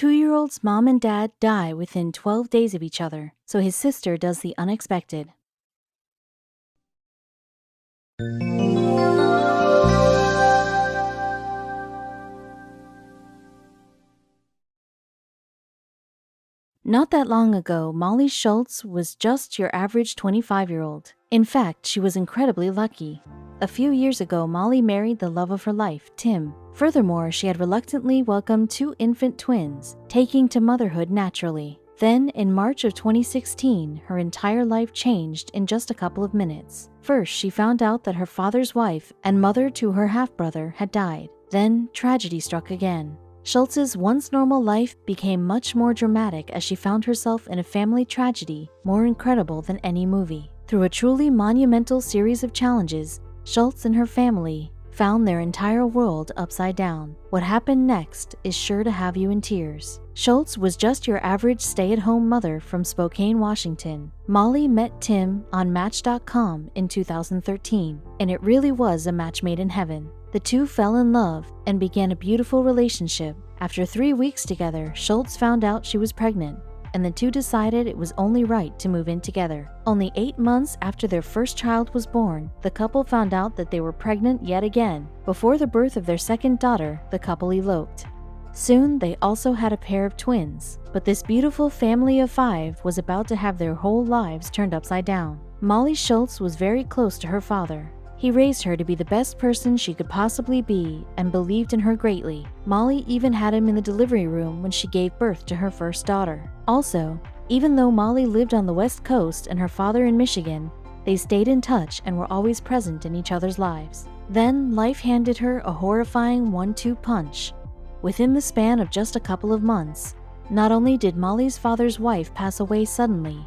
2-year-old's mom and dad die within 12 days of each other, so his sister does the unexpected. Not that long ago, Molly Schultz was just your average 25-year-old. In fact, she was incredibly lucky. A few years ago, Molly married the love of her life, Tim. Furthermore, she had reluctantly welcomed 2 infant twins, taking to motherhood naturally. Then, in March of 2016, her entire life changed in just a couple of minutes. First, she found out that her father's wife and mother to her half-brother had died. Then, tragedy struck again. Schultz's once normal life became much more dramatic as she found herself in a family tragedy more incredible than any movie. Through a truly monumental series of challenges, Schultz and her family found their entire world upside down. What happened next is sure to have you in tears. Schultz was just your average stay-at-home mother from Spokane, Washington. Molly met Tim on Match.com in 2013, and it really was a match made in heaven. The two fell in love and began a beautiful relationship. After 3 weeks together, Schultz found out she was pregnant, and the two decided it was only right to move in together. Only 8 months after their first child was born, the couple found out that they were pregnant yet again. Before the birth of their second daughter, the couple eloped. Soon, they also had a pair of twins, but this beautiful family of 5 was about to have their whole lives turned upside down. Molly Schultz was very close to her father. He raised her to be the best person she could possibly be and believed in her greatly. Molly even had him in the delivery room when she gave birth to her first daughter. Also, even though Molly lived on the West Coast and her father in Michigan, they stayed in touch and were always present in each other's lives. Then, life handed her a horrifying 1-2 punch. Within the span of just a couple of months, not only did Molly's father's wife pass away suddenly,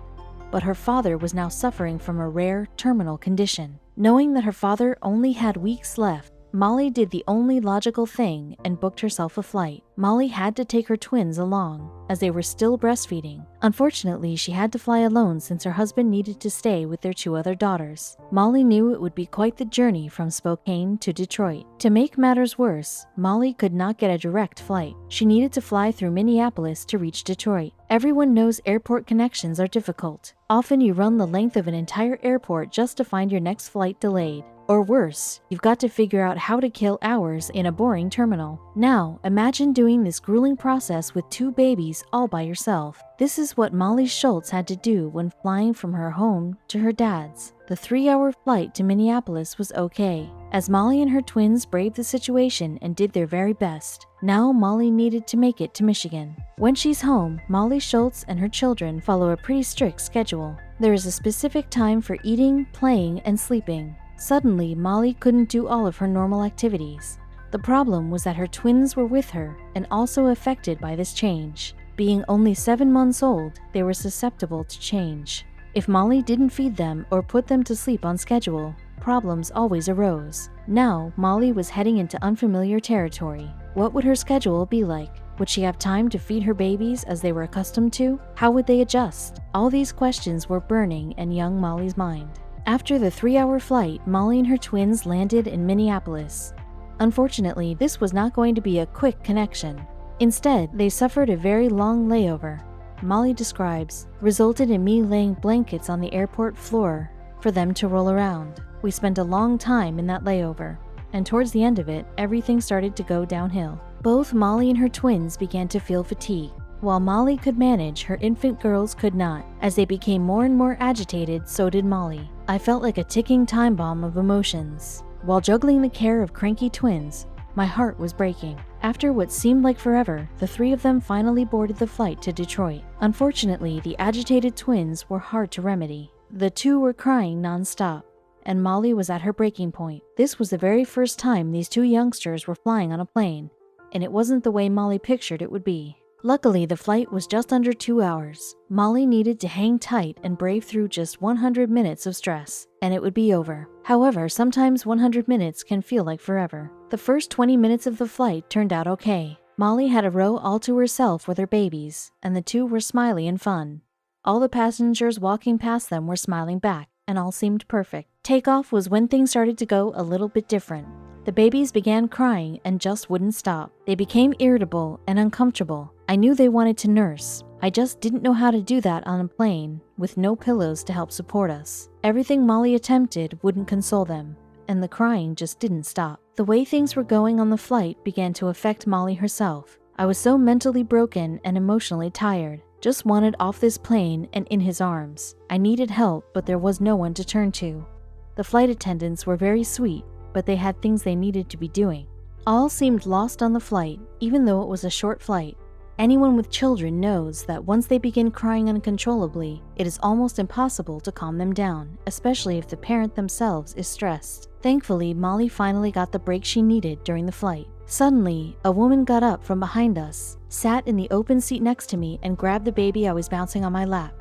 but her father was now suffering from a rare terminal condition. Knowing that her father only had weeks left, Molly did the only logical thing and booked herself a flight. Molly had to take her twins along, as they were still breastfeeding. Unfortunately, she had to fly alone since her husband needed to stay with their 2 other daughters. Molly knew it would be quite the journey from Spokane to Detroit. To make matters worse, Molly could not get a direct flight. She needed to fly through Minneapolis to reach Detroit. Everyone knows airport connections are difficult. Often you run the length of an entire airport just to find your next flight delayed. Or worse, you've got to figure out how to kill hours in a boring terminal. Now, imagine doing this grueling process with 2 babies all by yourself. This is what Molly Schultz had to do when flying from her home to her dad's. The 3-hour flight to Minneapolis was okay, as Molly and her twins braved the situation and did their very best. Now Molly needed to make it to Michigan. When she's home, Molly Schultz and her children follow a pretty strict schedule. There is a specific time for eating, playing, and sleeping. Suddenly, Molly couldn't do all of her normal activities. The problem was that her twins were with her and also affected by this change. Being only 7 months old, they were susceptible to change. If Molly didn't feed them or put them to sleep on schedule, problems always arose. Now, Molly was heading into unfamiliar territory. What would her schedule be like? Would she have time to feed her babies as they were accustomed to? How would they adjust? All these questions were burning in young Molly's mind. After the 3-hour flight, Molly and her twins landed in Minneapolis. Unfortunately, this was not going to be a quick connection. Instead, they suffered a very long layover. Molly describes, resulted in me laying blankets on the airport floor for them to roll around. We spent a long time in that layover, and towards the end of it, everything started to go downhill. Both Molly and her twins began to feel fatigue. While Molly could manage, her infant girls could not. As they became more and more agitated, so did Molly. I felt like a ticking time bomb of emotions. While juggling the care of cranky twins, my heart was breaking. After what seemed like forever, the 3 of them finally boarded the flight to Detroit. Unfortunately, the agitated twins were hard to remedy. The 2 were crying non-stop, and Molly was at her breaking point. This was the very first time these 2 youngsters were flying on a plane, and it wasn't the way Molly pictured it would be. Luckily, the flight was just under 2 hours. Molly needed to hang tight and brave through just 100 minutes of stress, and it would be over. However, sometimes 100 minutes can feel like forever. The first 20 minutes of the flight turned out okay. Molly had a row all to herself with her babies, and the 2 were smiley and fun. All the passengers walking past them were smiling back, and all seemed perfect. Takeoff was when things started to go a little bit different. The babies began crying and just wouldn't stop. They became irritable and uncomfortable. I knew they wanted to nurse. I just didn't know how to do that on a plane with no pillows to help support us. Everything Molly attempted wouldn't console them, and the crying just didn't stop. The way things were going on the flight began to affect Molly herself. I was so mentally broken and emotionally tired. Just wanted off this plane and in his arms. I needed help, but there was no one to turn to. The flight attendants were very sweet, but they had things they needed to be doing. All seemed lost on the flight, even though it was a short flight. Anyone with children knows that once they begin crying uncontrollably, it is almost impossible to calm them down, especially if the parent themselves is stressed. Thankfully, Molly finally got the break she needed during the flight. Suddenly, a woman got up from behind us, sat in the open seat next to me, and grabbed the baby I was bouncing on my lap.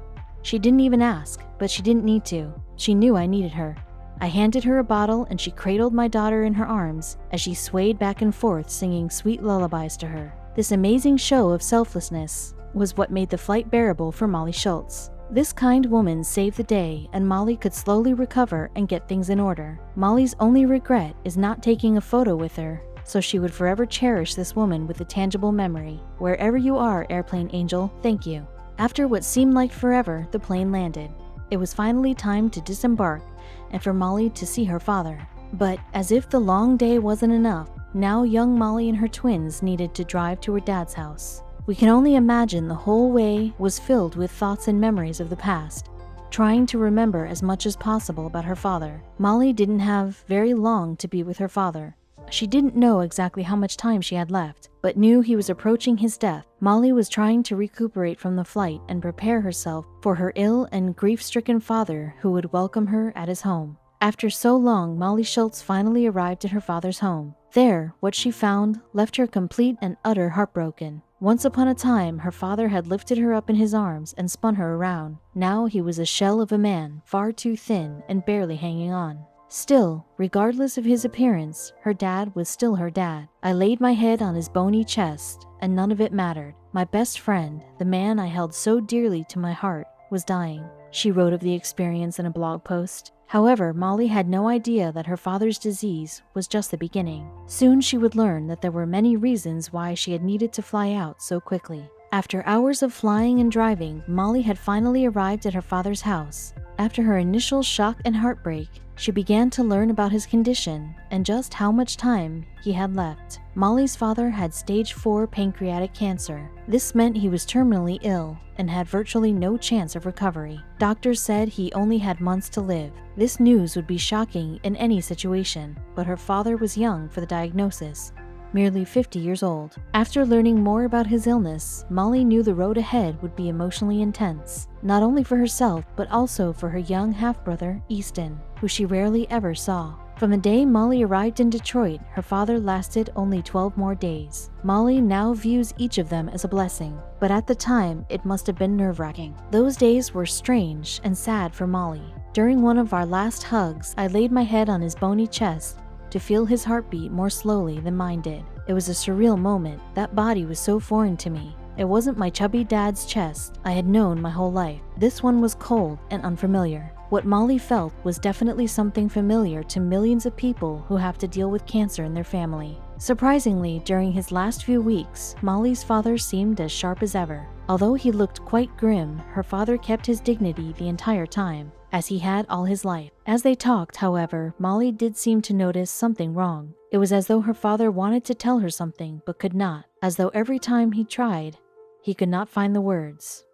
She didn't even ask, but she didn't need to. She knew I needed her. I handed her a bottle and she cradled my daughter in her arms as she swayed back and forth singing sweet lullabies to her. This amazing show of selflessness was what made the flight bearable for Molly Schultz. This kind woman saved the day, and Molly could slowly recover and get things in order. Molly's only regret is not taking a photo with her, so she would forever cherish this woman with a tangible memory. Wherever you are, airplane angel, thank you. After what seemed like forever, the plane landed. It was finally time to disembark and for Molly to see her father. But as if the long day wasn't enough, now young Molly and her twins needed to drive to her dad's house. We can only imagine the whole way was filled with thoughts and memories of the past, trying to remember as much as possible about her father. Molly didn't have very long to be with her father. She didn't know exactly how much time she had left, but knew he was approaching his death. Molly was trying to recuperate from the flight and prepare herself for her ill and grief-stricken father who would welcome her at his home. After so long, Molly Schultz finally arrived at her father's home. There, what she found left her complete and utter heartbroken. Once upon a time, her father had lifted her up in his arms and spun her around. Now he was a shell of a man, far too thin and barely hanging on. Still, regardless of his appearance, her dad was still her dad. I laid my head on his bony chest, and none of it mattered. My best friend, the man I held so dearly to my heart, was dying. She wrote of the experience in a blog post. However, Molly had no idea that her father's disease was just the beginning. Soon she would learn that there were many reasons why she had needed to fly out so quickly. After hours of flying and driving, Molly had finally arrived at her father's house. After her initial shock and heartbreak, she began to learn about his condition and just how much time he had left. Molly's father had stage 4 pancreatic cancer. This meant he was terminally ill and had virtually no chance of recovery. Doctors said he only had months to live. This news would be shocking in any situation, but her father was young for the diagnosis, merely 50 years old. After learning more about his illness, Molly knew the road ahead would be emotionally intense, not only for herself, but also for her young half-brother, Easton, who she rarely ever saw. From the day Molly arrived in Detroit, her father lasted only 12 more days. Molly now views each of them as a blessing, but at the time, it must have been nerve-wracking. Those days were strange and sad for Molly. During one of our last hugs, I laid my head on his bony chest to feel his heartbeat more slowly than mine did. It was a surreal moment. That body was so foreign to me. It wasn't my chubby dad's chest I had known my whole life. This one was cold and unfamiliar. What Molly felt was definitely something familiar to millions of people who have to deal with cancer in their family. Surprisingly, during his last few weeks, Molly's father seemed as sharp as ever. Although he looked quite grim, her father kept his dignity the entire time, as he had all his life. As they talked, however, Molly did seem to notice something wrong. It was as though her father wanted to tell her something, but could not, as though every time he tried, he could not find the words.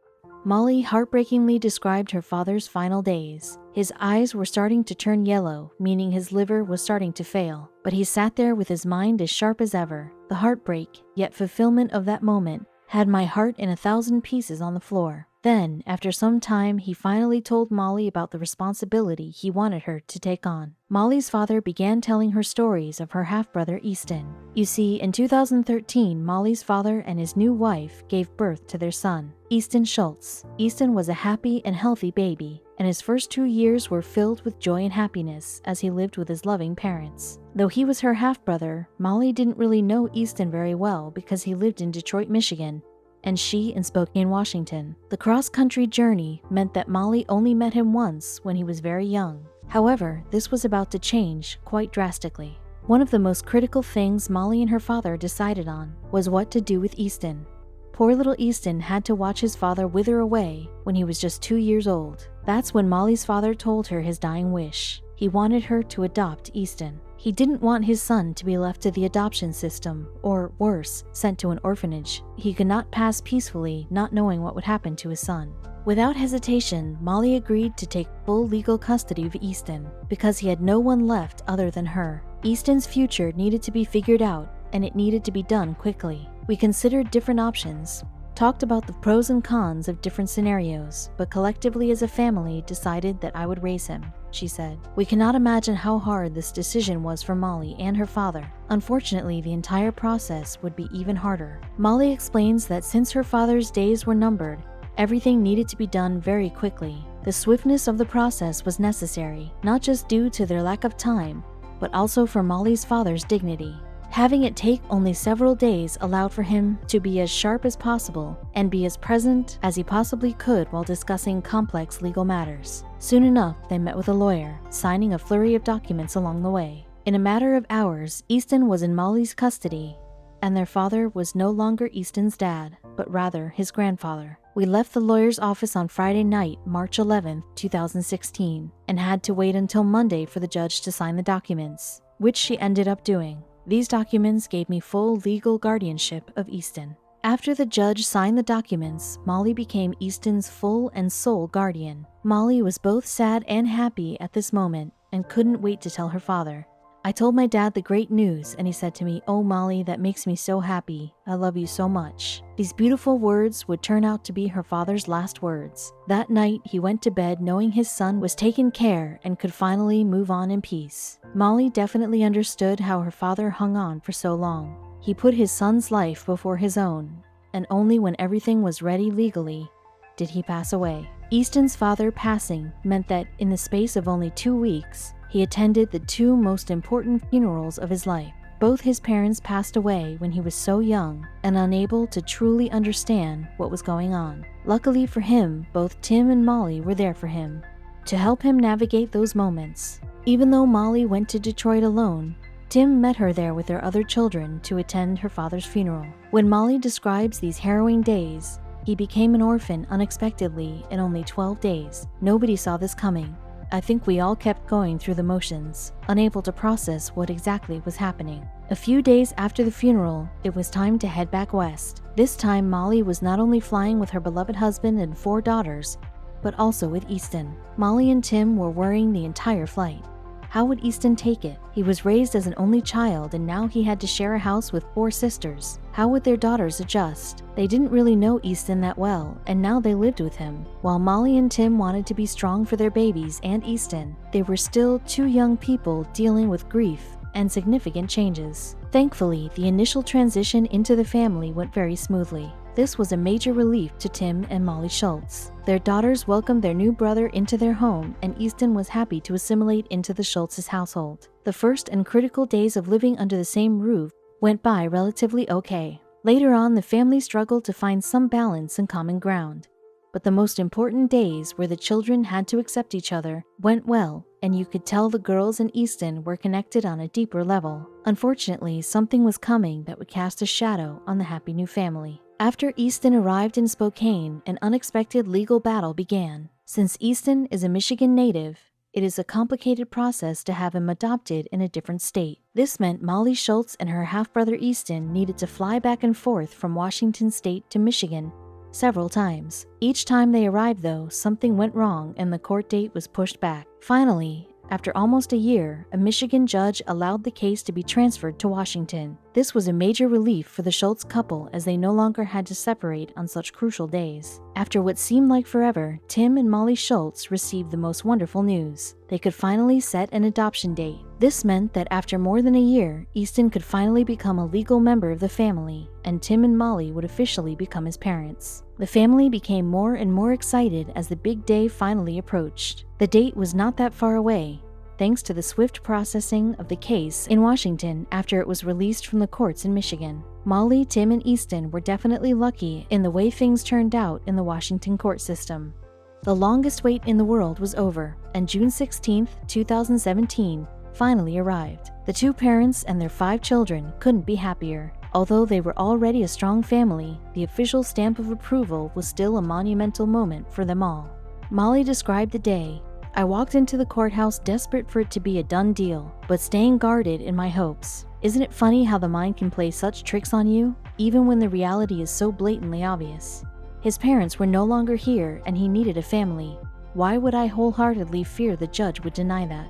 Molly heartbreakingly described her father's final days. His eyes were starting to turn yellow, meaning his liver was starting to fail, but he sat there with his mind as sharp as ever. The heartbreak, yet fulfillment of that moment, had my heart in 1,000 pieces on the floor. Then, after some time, he finally told Molly about the responsibility he wanted her to take on. Molly's father began telling her stories of her half-brother Easton. You see, in 2013, Molly's father and his new wife gave birth to their son, Easton Schultz. Easton was a happy and healthy baby, and his first 2 years were filled with joy and happiness as he lived with his loving parents. Though he was her half-brother, Molly didn't really know Easton very well because he lived in Detroit, Michigan, and she in Spokane, Washington. The cross-country journey meant that Molly only met him once when he was very young. However, this was about to change quite drastically. One of the most critical things Molly and her father decided on was what to do with Easton. Poor little Easton had to watch his father wither away when he was just 2 years old. That's when Molly's father told her his dying wish. He wanted her to adopt Easton. He didn't want his son to be left to the adoption system, or worse, sent to an orphanage. He could not pass peacefully not knowing what would happen to his son. Without hesitation, Molly agreed to take full legal custody of Easton because he had no one left other than her. Easton's future needed to be figured out, and it needed to be done quickly. We considered different options, talked about the pros and cons of different scenarios, but collectively as a family decided that I would raise him, she said. We cannot imagine how hard this decision was for Molly and her father. Unfortunately, the entire process would be even harder. Molly explains that since her father's days were numbered, everything needed to be done very quickly. The swiftness of the process was necessary, not just due to their lack of time, but also for Molly's father's dignity. Having it take only several days allowed for him to be as sharp as possible and be as present as he possibly could while discussing complex legal matters. Soon enough, they met with a lawyer, signing a flurry of documents along the way. In a matter of hours, Easton was in Molly's custody, and their father was no longer Easton's dad, but rather his grandfather. We left the lawyer's office on Friday night, March 11, 2016, and had to wait until Monday for the judge to sign the documents, which she ended up doing. These documents gave me full legal guardianship of Easton. After the judge signed the documents, Molly became Easton's full and sole guardian. Molly was both sad and happy at this moment and couldn't wait to tell her father. I told my dad the great news, and he said to me, "Oh, Molly, that makes me so happy. I love you so much." These beautiful words would turn out to be her father's last words. That night, he went to bed knowing his son was taken care and could finally move on in peace. Molly definitely understood how her father hung on for so long. He put his son's life before his own, and only when everything was ready legally did he pass away. Easton's father passing meant that in the space of only 2 weeks, he attended the 2 most important funerals of his life. Both his parents passed away when he was so young and unable to truly understand what was going on. Luckily for him, both Tim and Molly were there for him to help him navigate those moments. Even though Molly went to Detroit alone, Tim met her there with their other children to attend her father's funeral. When Molly describes these harrowing days, he became an orphan unexpectedly in only 12 days. Nobody saw this coming. I think we all kept going through the motions, unable to process what exactly was happening. A few days after the funeral, it was time to head back west. This time, Molly was not only flying with her beloved husband and 4 daughters, but also with Easton. Molly and Tim were worrying the entire flight. How would Easton take it? He was raised as an only child, and now he had to share a house with 4 sisters. How would their daughters adjust? They didn't really know Easton that well, and now they lived with him. While Molly and Tim wanted to be strong for their babies and Easton, they were still 2 young people dealing with grief and significant changes. Thankfully, the initial transition into the family went very smoothly. This was a major relief to Tim and Molly Schultz. Their daughters welcomed their new brother into their home, and Easton was happy to assimilate into the Schultz's household. The first and critical days of living under the same roof went by relatively okay. Later on, the family struggled to find some balance and common ground. But the most important days, where the children had to accept each other, went well, and you could tell the girls and Easton were connected on a deeper level. Unfortunately, something was coming that would cast a shadow on the happy new family. After Easton arrived in Spokane, an unexpected legal battle began. Since Easton is a Michigan native, it is a complicated process to have him adopted in a different state. This meant Molly Schultz and her half-brother Easton needed to fly back and forth from Washington State to Michigan several times. Each time they arrived, though, something went wrong and the court date was pushed back. Finally, after almost a year, a Michigan judge allowed the case to be transferred to Washington. This was a major relief for the Schultz couple as they no longer had to separate on such crucial days. After what seemed like forever, Tim and Molly Schultz received the most wonderful news. They could finally set an adoption date. This meant that after more than a year, Easton could finally become a legal member of the family, and Tim and Molly would officially become his parents. The family became more and more excited as the big day finally approached. The date was not that far away, thanks to the swift processing of the case in Washington after it was released from the courts in Michigan. Molly, Tim, and Easton were definitely lucky in the way things turned out in the Washington court system. The longest wait in the world was over, and June 16, 2017, finally arrived. The two parents and their 5 children couldn't be happier. Although they were already a strong family, the official stamp of approval was still a monumental moment for them all. Molly described the day. "I walked into the courthouse desperate for it to be a done deal, but staying guarded in my hopes. Isn't it funny how the mind can play such tricks on you, even when the reality is so blatantly obvious? His parents were no longer here and he needed a family. Why would I wholeheartedly fear the judge would deny that?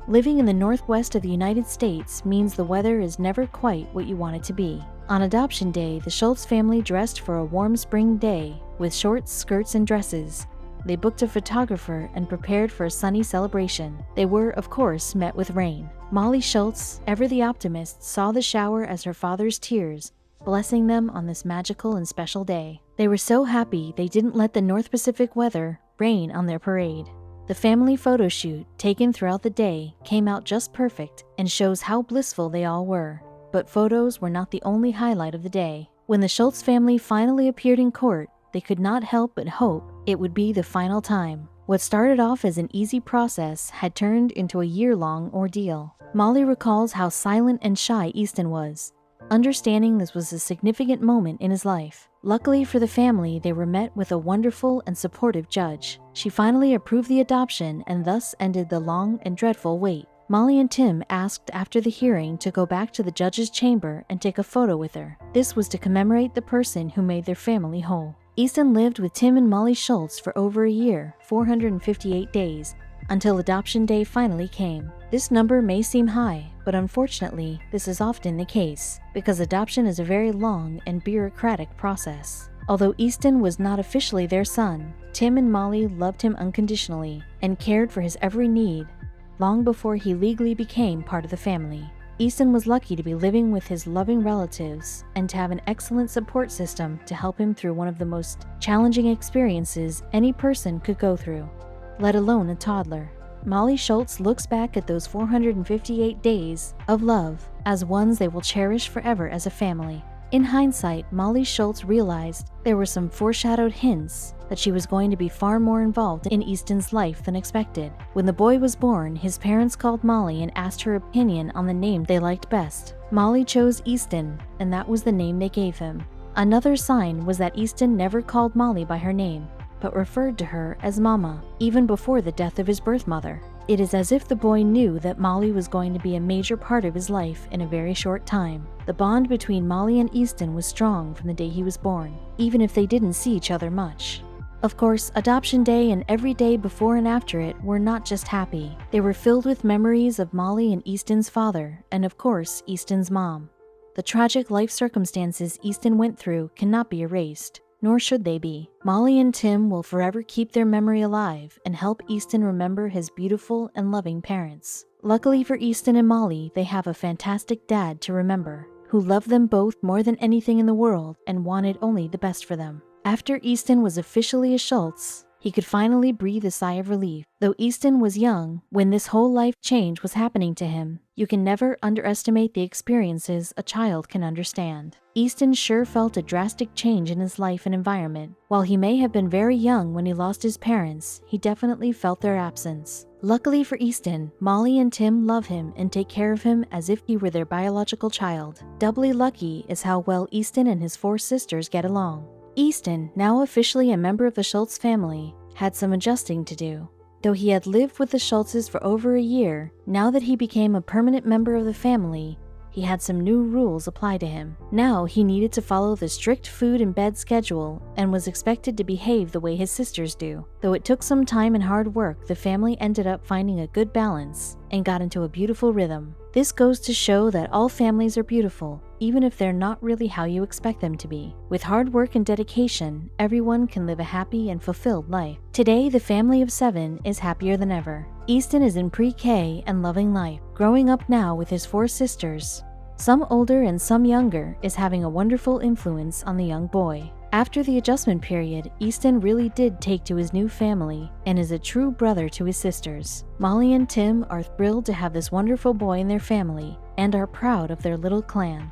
Living in the northwest of the United States means the weather is never quite what you want it to be." On adoption day, the Schultz family dressed for a warm spring day with shorts, skirts, and dresses. They booked a photographer and prepared for a sunny celebration. They were, of course, met with rain. Molly Schultz, ever the optimist, saw the shower as her father's tears, blessing them on this magical and special day. They were so happy they didn't let the North Pacific weather rain on their parade. The family photo shoot, taken throughout the day, came out just perfect and shows how blissful they all were. But photos were not the only highlight of the day. When the Schultz family finally appeared in court, they could not help but hope it would be the final time. What started off as an easy process had turned into a year-long ordeal. Molly recalls how silent and shy Easton was, understanding this was a significant moment in his life. Luckily for the family, they were met with a wonderful and supportive judge. She finally approved the adoption and thus ended the long and dreadful wait. Molly and Tim asked after the hearing to go back to the judge's chamber and take a photo with her. This was to commemorate the person who made their family whole. Easton lived with Tim and Molly Schultz for over a year, 458 days, until adoption day finally came. This number may seem high, but unfortunately, this is often the case, because adoption is a very long and bureaucratic process. Although Easton was not officially their son, Tim and Molly loved him unconditionally and cared for his every need, long before he legally became part of the family. Easton was lucky to be living with his loving relatives and to have an excellent support system to help him through one of the most challenging experiences any person could go through, let alone a toddler. Molly Schultz looks back at those 458 days of love as ones they will cherish forever as a family. In hindsight, Molly Schultz realized there were some foreshadowed hints that she was going to be far more involved in Easton's life than expected. When the boy was born, his parents called Molly and asked her opinion on the name they liked best. Molly chose Easton, and that was the name they gave him. Another sign was that Easton never called Molly by her name, but referred to her as Mama, even before the death of his birth mother. It is as if the boy knew that Molly was going to be a major part of his life in a very short time. The bond between Molly and Easton was strong from the day he was born, even if they didn't see each other much. Of course, adoption day and every day before and after it were not just happy. They were filled with memories of Molly and Easton's father, and of course, Easton's mom. The tragic life circumstances Easton went through cannot be erased, nor should they be. Molly and Tim will forever keep their memory alive and help Easton remember his beautiful and loving parents. Luckily for Easton and Molly, they have a fantastic dad to remember, who loved them both more than anything in the world and wanted only the best for them. After Easton was officially a Schultz, he could finally breathe a sigh of relief. Though Easton was young when this whole life change was happening to him, you can never underestimate the experiences a child can understand. Easton sure felt a drastic change in his life and environment. While he may have been very young when he lost his parents, he definitely felt their absence. Luckily for Easton, Molly and Tim love him and take care of him as if he were their biological child. Doubly lucky is how well Easton and his 4 sisters get along. Easton, now officially a member of the Schultz family, had some adjusting to do. Though he had lived with the Schultzes for over a year, now that he became a permanent member of the family, he had some new rules applied to him. Now he needed to follow the strict food and bed schedule and was expected to behave the way his sisters do. Though it took some time and hard work, the family ended up finding a good balance and got into a beautiful rhythm. This goes to show that all families are beautiful, even if they're not really how you expect them to be. With hard work and dedication, everyone can live a happy and fulfilled life. Today, the family of 7 is happier than ever. Easton is in pre-K and loving life. Growing up now with his 4 sisters, some older and some younger, is having a wonderful influence on the young boy. After the adjustment period, Easton really did take to his new family and is a true brother to his sisters. Molly and Tim are thrilled to have this wonderful boy in their family and are proud of their little clan.